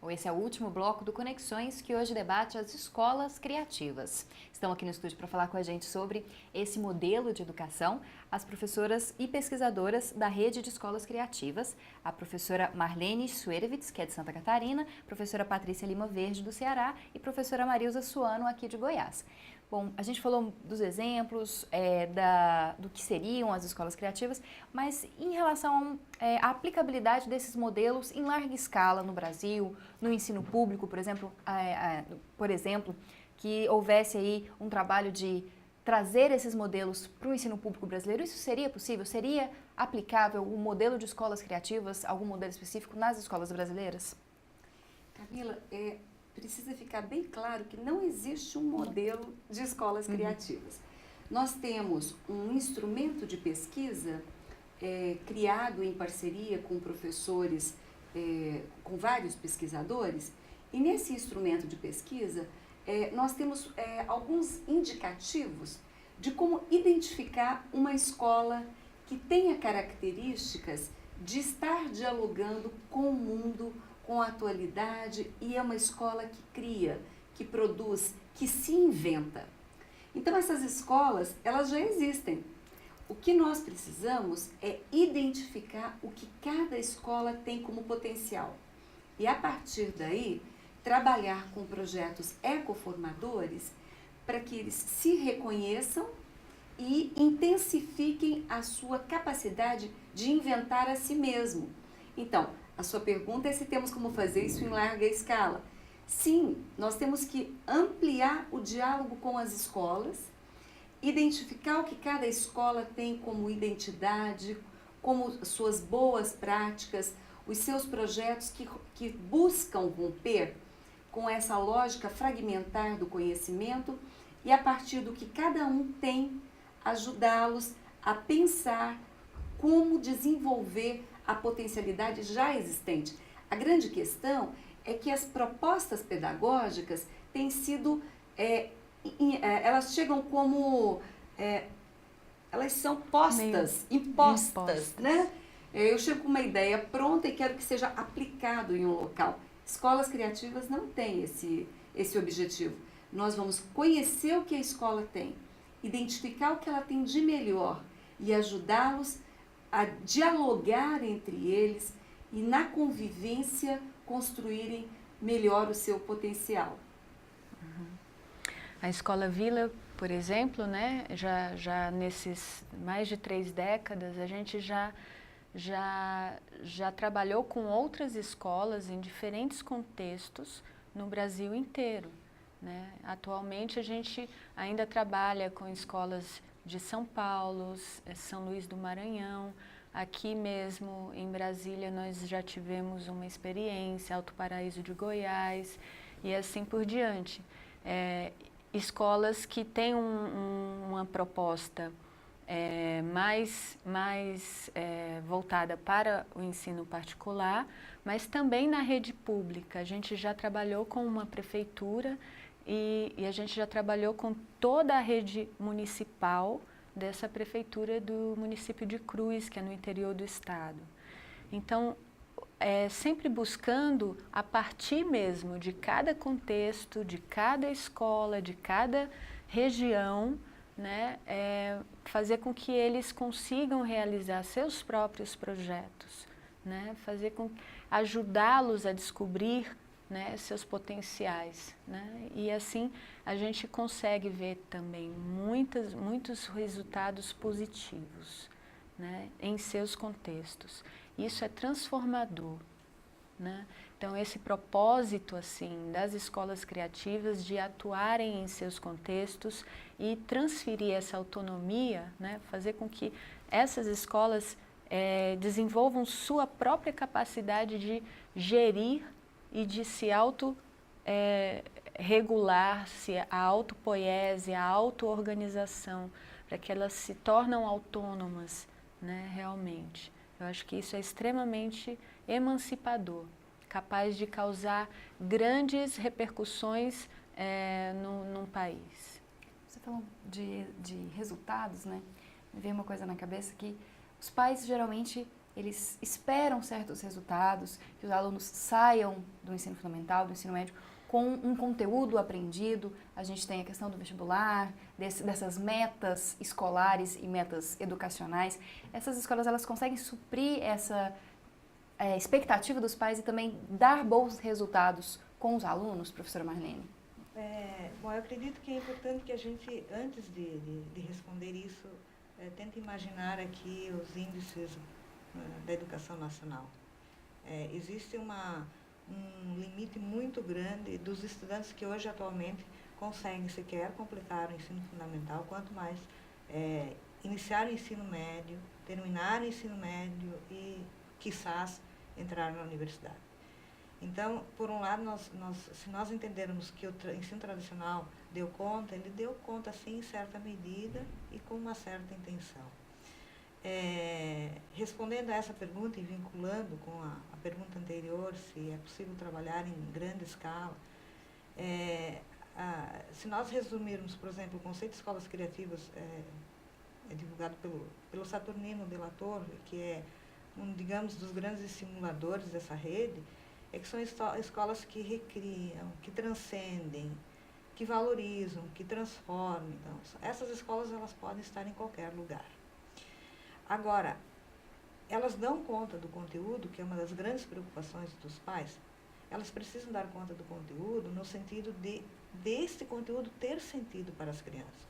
Esse é o último bloco do Conexões, que hoje debate as escolas criativas. Estão aqui no estúdio para falar com a gente sobre esse modelo de educação as professoras e pesquisadoras da Rede de Escolas Criativas, a professora Marlene Suerewitz, que é de Santa Catarina, professora Patrícia Lima Verde, do Ceará, e professora Marilza Suano, aqui de Goiás. Bom, a gente falou dos exemplos, do que seriam as escolas criativas, mas em relação à aplicabilidade desses modelos em larga escala no Brasil, no ensino público, por exemplo, que houvesse aí um trabalho de trazer esses modelos para o ensino público brasileiro, isso seria possível? Seria aplicável um modelo de escolas criativas, algum modelo específico nas escolas brasileiras? Camila, precisa ficar bem claro que não existe um modelo de escolas criativas. Nós temos um instrumento de pesquisa criado em parceria com professores, com vários pesquisadores, e nesse instrumento de pesquisa nós temos alguns indicativos de como identificar uma escola que tenha características de estar dialogando com o mundo, com a atualidade, e é uma escola que cria, que produz, que se inventa. Então essas escolas, elas já existem. O que nós precisamos é identificar o que cada escola tem como potencial. E a partir daí, trabalhar com projetos ecoformadores para que eles se reconheçam e intensifiquem a sua capacidade de inventar a si mesmo. Então, a sua pergunta é se temos como fazer isso em larga escala. Sim, nós temos que ampliar o diálogo com as escolas, identificar o que cada escola tem como identidade, como suas boas práticas, os seus projetos que buscam romper com essa lógica fragmentar do conhecimento e, a partir do que cada um tem, ajudá-los a pensar como desenvolver a potencialidade já existente. A grande questão é que as propostas pedagógicas têm sido, elas chegam como, elas são impostas, né? Eu chego com uma ideia pronta e quero que seja aplicado em um local. Escolas criativas não têm esse objetivo. Nós vamos conhecer o que a escola tem, identificar o que ela tem de melhor e ajudá-los a dialogar entre eles e, na convivência, construírem melhor o seu potencial. A Escola Vila, por exemplo, né, já nesses mais de 3 décadas, a gente já trabalhou com outras escolas em diferentes contextos no Brasil inteiro, né? Atualmente a gente ainda trabalha com escolas de São Paulo, São Luís do Maranhão, aqui mesmo em Brasília nós já tivemos uma experiência, Alto Paraíso de Goiás e assim por diante. Escolas que têm uma proposta mais voltada para o ensino particular, mas também na rede pública. A gente já trabalhou com uma prefeitura e a gente já trabalhou com toda a rede municipal dessa prefeitura do município de Cruz, que é no interior do estado. Então, sempre buscando, a partir mesmo de cada contexto, de cada escola, de cada região, né, fazer com que eles consigam realizar seus próprios projetos, né, ajudá-los a descobrir, né, seus potenciais, né, e assim a gente consegue ver também muitos resultados positivos, né, em seus contextos. Isso é transformador, né? Então esse propósito assim das escolas criativas de atuarem em seus contextos e transferir essa autonomia, né, fazer com que essas escolas desenvolvam sua própria capacidade de gerir e de se auto-regular, a autopoiese, a auto-organização, para que elas se tornam autônomas, né, realmente. Eu acho que isso é extremamente emancipador, capaz de causar grandes repercussões num país. Você falou de resultados, né? Me veio uma coisa na cabeça que os pais geralmente eles esperam certos resultados, que os alunos saiam do ensino fundamental, do ensino médio, com um conteúdo aprendido. A gente tem a questão do vestibular, dessas metas escolares e metas educacionais. Essas escolas, elas conseguem suprir essa expectativa dos pais e também dar bons resultados com os alunos, professora Marlene? Bom, eu acredito que é importante que a gente, antes de responder isso, tente imaginar aqui os índices da educação nacional. Existe um limite muito grande dos estudantes que hoje atualmente conseguem sequer completar o ensino fundamental, quanto mais iniciar o ensino médio, terminar o ensino médio e, quiçás, entrar na universidade. Então, por um lado, se nós entendermos que o ensino tradicional deu conta, ele deu conta, sim, em certa medida e com uma certa intenção. Respondendo a essa pergunta e vinculando com a pergunta anterior, se é possível trabalhar em grande escala, se nós resumirmos, por exemplo, o conceito de escolas criativas divulgado pelo Saturnino de la Torre, que é digamos, dos grandes simuladores dessa rede, é que são escolas que recriam, que transcendem, que valorizam, que transformam. Então, essas escolas, elas podem estar em qualquer lugar. Agora, elas dão conta do conteúdo, que é uma das grandes preocupações dos pais. Elas precisam dar conta do conteúdo no sentido desse conteúdo ter sentido para as crianças.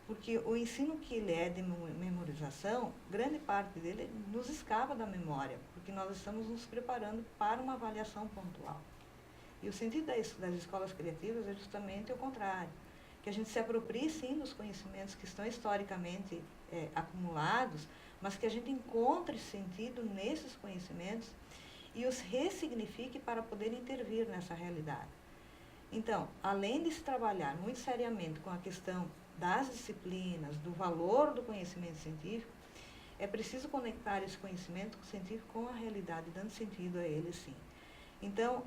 Porque o ensino que ele é de memorização, grande parte dele nos escapa da memória, porque nós estamos nos preparando para uma avaliação pontual. E o sentido das escolas criativas é justamente o contrário, que a gente se aproprie, sim, dos conhecimentos que estão historicamente acumulados, mas que a gente encontre sentido nesses conhecimentos e os ressignifique para poder intervir nessa realidade. Então, além de se trabalhar muito seriamente com a questão das disciplinas, do valor do conhecimento científico, é preciso conectar esse conhecimento científico com a realidade, dando sentido a ele, sim. Então,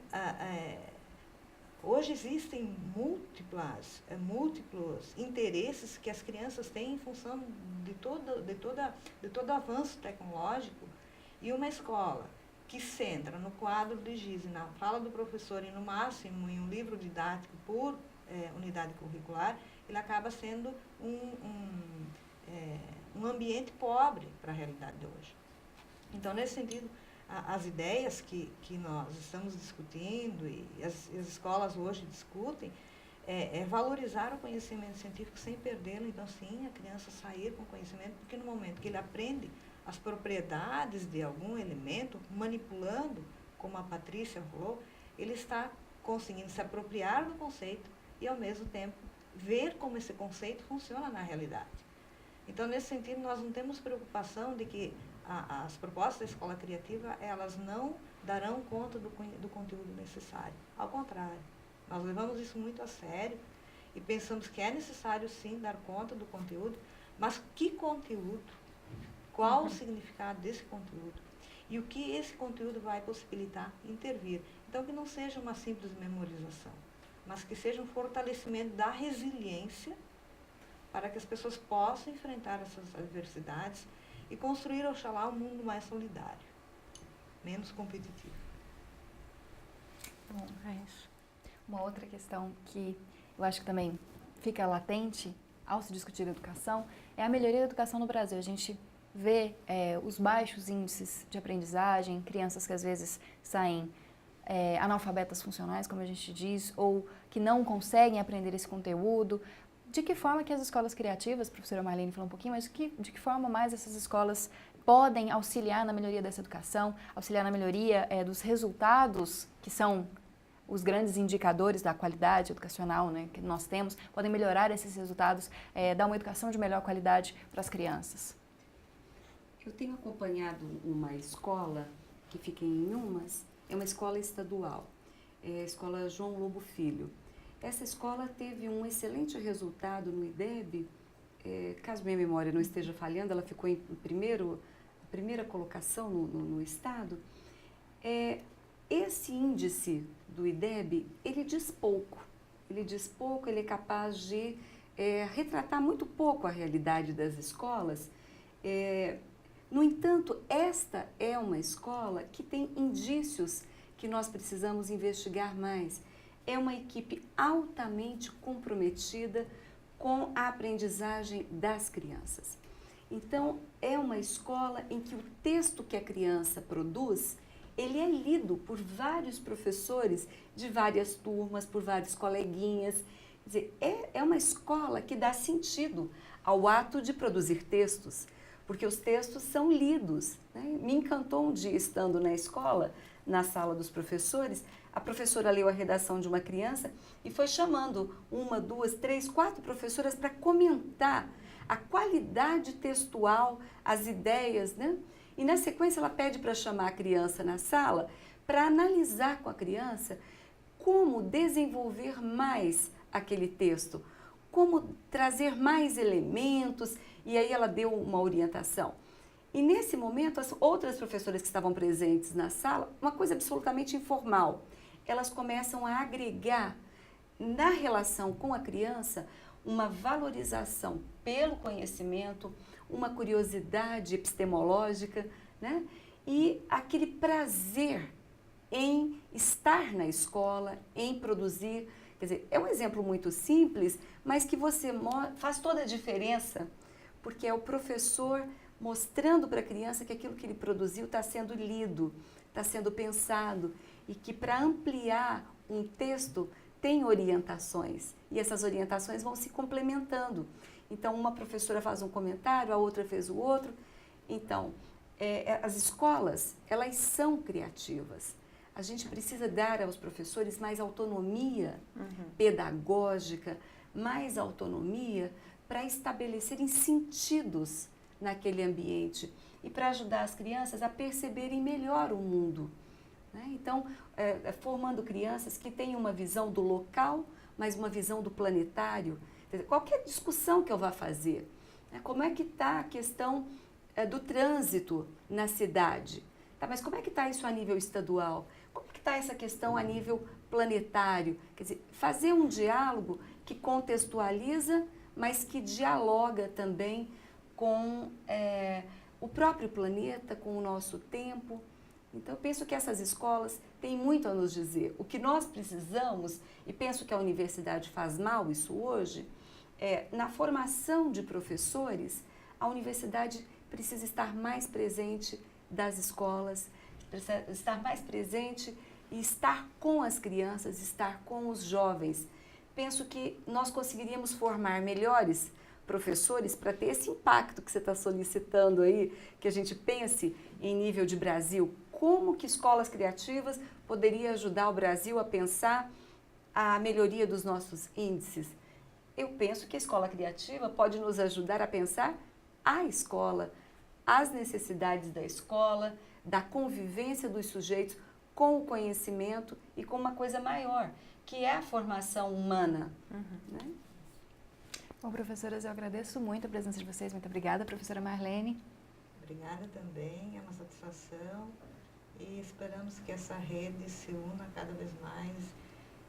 hoje existem múltiplos interesses que as crianças têm em função de todo avanço tecnológico, e uma escola que centra no quadro de giz, na fala do professor e no máximo em um livro didático por unidade curricular, ele acaba sendo um ambiente pobre para a realidade de hoje. Então, nesse sentido, as ideias que nós estamos discutindo e as escolas hoje discutem é valorizar o conhecimento científico sem perdê-lo. Então, sim, a criança sair com conhecimento, porque no momento que ele aprende as propriedades de algum elemento, manipulando, como a Patrícia falou, ele está conseguindo se apropriar do conceito e, ao mesmo tempo, ver como esse conceito funciona na realidade. Então, nesse sentido, nós não temos preocupação de que as propostas da escola criativa, elas não darão conta do conteúdo necessário. Ao contrário, nós levamos isso muito a sério e pensamos que é necessário, sim, dar conta do conteúdo, mas que conteúdo? Qual o significado desse conteúdo? E o que esse conteúdo vai possibilitar intervir? Então, que não seja uma simples memorização, mas que seja um fortalecimento da resiliência para que as pessoas possam enfrentar essas adversidades e construir, oxalá, um mundo mais solidário, menos competitivo. Bom, é isso. Uma outra questão que eu acho que também fica latente ao se discutir educação é a melhoria da educação no Brasil. A gente vê os baixos índices de aprendizagem, crianças que às vezes saem analfabetas funcionais, como a gente diz, ou que não conseguem aprender esse conteúdo. De que forma que as escolas criativas, a professora Marlene falou um pouquinho, mas de que forma mais essas escolas podem auxiliar na melhoria dessa educação, auxiliar na melhoria dos resultados, que são os grandes indicadores da qualidade educacional, né, que nós temos, podem melhorar esses resultados, dar uma educação de melhor qualidade para as crianças? Eu tenho acompanhado uma escola que fica em Inhumas, é uma escola estadual, é a Escola João Lobo Filho. Essa escola teve um excelente resultado no IDEB, caso minha memória não esteja falhando, ela ficou em primeira colocação no estado. Esse índice do IDEB, ele diz pouco, ele é capaz de retratar muito pouco a realidade das escolas, No entanto, esta é uma escola que tem indícios que nós precisamos investigar mais. É uma equipe altamente comprometida com a aprendizagem das crianças. Então, é uma escola em que o texto que a criança produz, ele é lido por vários professores de várias turmas, por vários coleguinhas. Quer dizer, é uma escola que dá sentido ao ato de produzir textos, porque os textos são lidos, né? Me encantou um dia, estando na escola, na sala dos professores, a professora leu a redação de uma criança e foi chamando 1, 2, 3, 4 professoras para comentar a qualidade textual, as ideias, né? E na sequência ela pede para chamar a criança na sala para analisar com a criança como desenvolver mais aquele texto, como trazer mais elementos, e aí ela deu uma orientação. E nesse momento, as outras professoras que estavam presentes na sala, uma coisa absolutamente informal, elas começam a agregar na relação com a criança uma valorização pelo conhecimento, uma curiosidade epistemológica, né? E aquele prazer em estar na escola, em produzir. Quer dizer, é um exemplo muito simples, mas que faz toda a diferença, porque é o professor mostrando para a criança que aquilo que ele produziu está sendo lido, está sendo pensado, e que para ampliar um texto tem orientações, e essas orientações vão se complementando. Então, uma professora faz um comentário, a outra fez o outro. Então, as escolas, elas são criativas. A gente precisa dar aos professores mais autonomia pedagógica, mais autonomia para estabelecerem sentidos naquele ambiente e para ajudar as crianças a perceberem melhor o mundo, né? Então, formando crianças que tenham uma visão do local, mas uma visão do planetário. Qualquer discussão que eu vá fazer, né? Como é que está a questão do trânsito na cidade? Tá, mas como é que está isso a nível estadual? Como que está essa questão a nível planetário? Quer dizer, fazer um diálogo que contextualiza, mas que dialoga também com o próprio planeta, com o nosso tempo. Então, eu penso que essas escolas têm muito a nos dizer. O que nós precisamos, e penso que a universidade faz mal isso hoje, na formação de professores, a universidade precisa estar mais presente das escolas, precisa estar mais presente e estar com as crianças, estar com os jovens. Penso que nós conseguiríamos formar melhores professores para ter esse impacto que você está solicitando aí, que a gente pense em nível de Brasil. Como que escolas criativas poderiam ajudar o Brasil a pensar a melhoria dos nossos índices? Eu penso que a escola criativa pode nos ajudar a pensar a escola, as necessidades da escola, da convivência dos sujeitos com o conhecimento e com uma coisa maior, que é a formação humana. Né? Bom, professoras, eu agradeço muito a presença de vocês. Muito obrigada, professora Marlene. Obrigada também, é uma satisfação. E esperamos que essa rede se una cada vez mais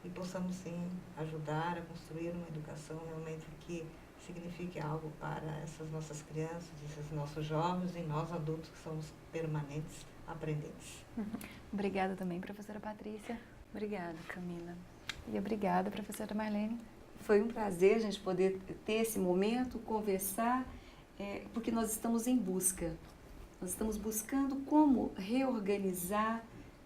e possamos, sim, ajudar a construir uma educação realmente que signifique algo para essas nossas crianças, esses nossos jovens e nós adultos que somos permanentes aprendentes. Obrigada também, professora Patrícia. Obrigada, Camila. E obrigada, professora Marlene. Foi um prazer a gente poder ter esse momento, conversar, porque nós estamos em busca. Nós estamos buscando como reorganizar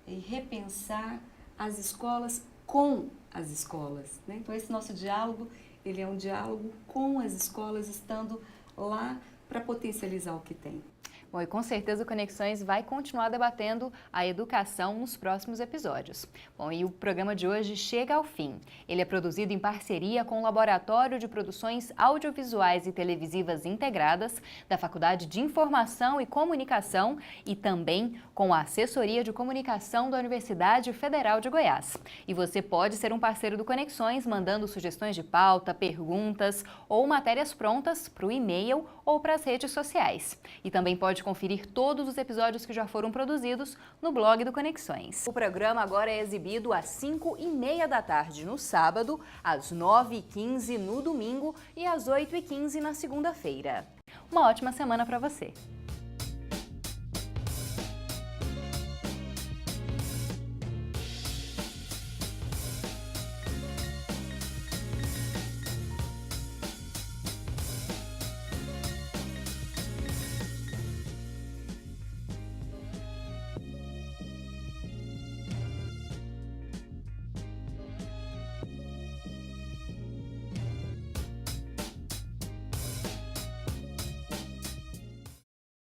e repensar as escolas com as escolas, né? Então, esse nosso diálogo, ele é um diálogo com as escolas, estando lá para potencializar o que tem. Bom, e com certeza o Conexões vai continuar debatendo a educação nos próximos episódios. Bom, e o programa de hoje chega ao fim. Ele é produzido em parceria com o Laboratório de Produções Audiovisuais e Televisivas Integradas da Faculdade de Informação e Comunicação e também com a Assessoria de Comunicação da Universidade Federal de Goiás. E você pode ser um parceiro do Conexões mandando sugestões de pauta, perguntas ou matérias prontas para o e-mail ou para as redes sociais. E também pode conferir todos os episódios que já foram produzidos no blog do Conexões. O programa agora é exibido às 5h30 da tarde no sábado, às 9h15 no domingo e às 8h15 na segunda-feira. Uma ótima semana para você!